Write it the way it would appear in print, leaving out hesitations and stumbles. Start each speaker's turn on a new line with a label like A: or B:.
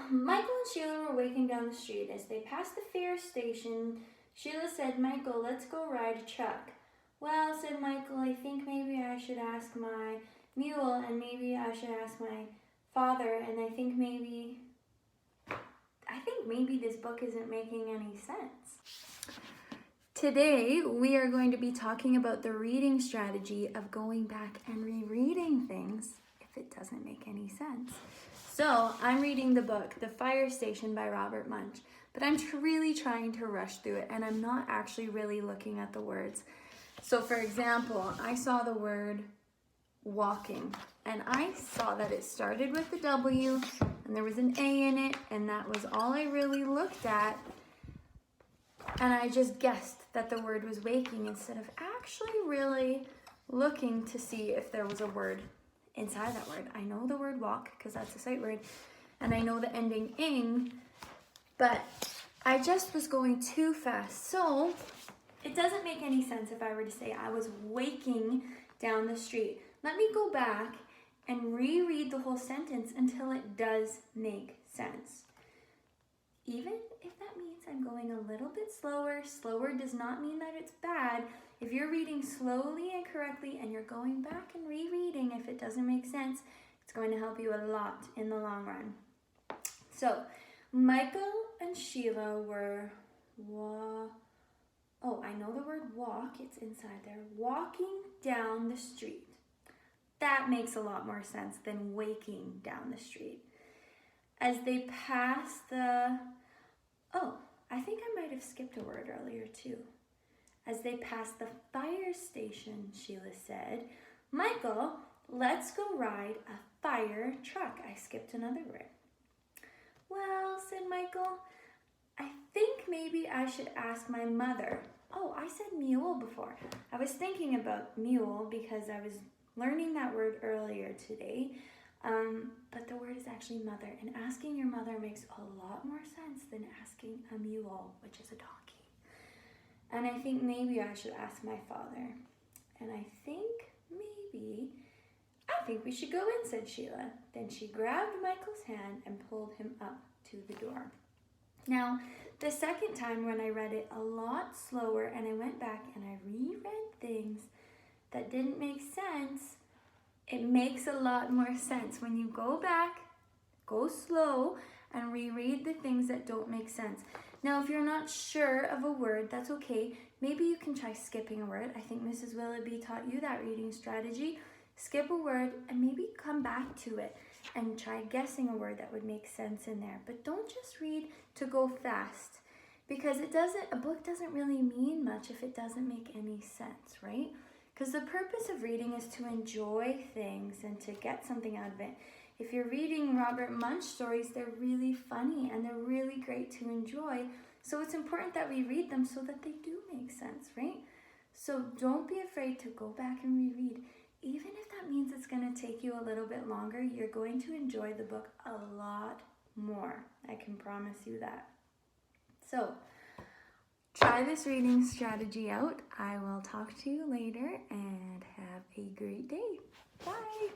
A: Michael and Sheila were walking down the street. As they passed the fare station, Sheila said, "Michael, let's go ride a truck." "Well," said Michael, "I think maybe I should ask my mule, and maybe I should ask my father, and I think maybe this book isn't making any sense." Today, we are going to be talking about the reading strategy of going back and rereading things if it doesn't make any sense. So, I'm reading the book, The Fire Station by Robert Munsch, but I'm really trying to rush through it, and I'm not actually really looking at the words. So, for example, I saw the word walking, and I saw that it started with the W, and there was an A in it, and that was all I really looked at. And I just guessed that the word was waking instead of actually really looking to see if there was a word inside that word. I know the word walk because that's a sight word, and I know the ending ing, but I just was going too fast. So it doesn't make any sense if I were to say I was waking down the street. Let me go back and reread the whole sentence until it does make sense. Even if that means I'm going a little bit slower, slower does not mean that it's bad. If you're reading slowly and correctly and you're going back and rereading, if it doesn't make sense, it's going to help you a lot in the long run. So, Michael and Sheila were, I know the word walk, it's inside there, walking down the street. That makes a lot more sense than waking down the street. As they passed I think I might have skipped a word earlier too. As they passed the fire station, Sheila said, "Michael, let's go ride a fire truck." I skipped another word. "Well," said Michael, "I think maybe I should ask my mother." Oh, I said mule before. I was thinking about mule because I was learning that word earlier today. But the word is actually mother, and asking your mother makes a lot more sense than asking a mule, which is a donkey. And I think maybe I should ask my father. And I think we should go in, said Sheila. Then she grabbed Michael's hand and pulled him up to the door. Now, the second time when I read it a lot slower and I went back and I reread things that didn't make sense, it makes a lot more sense when you go back, go slow, and reread the things that don't make sense. Now, if you're not sure of a word, that's okay. Maybe you can try skipping a word. I think Mrs. Willoughby taught you that reading strategy. Skip a word and maybe come back to it and try guessing a word that would make sense in there. But don't just read to go fast, because a book doesn't really mean much if it doesn't make any sense, right? Because the purpose of reading is to enjoy things and to get something out of it. If you're reading Robert Munsch stories, they're really funny and they're really great to enjoy. So it's important that we read them so that they do make sense, right? So don't be afraid to go back and reread. Even if that means it's going to take you a little bit longer, you're going to enjoy the book a lot more. I can promise you that. So, try this reading strategy out. I will talk to you later and have a great day. Bye.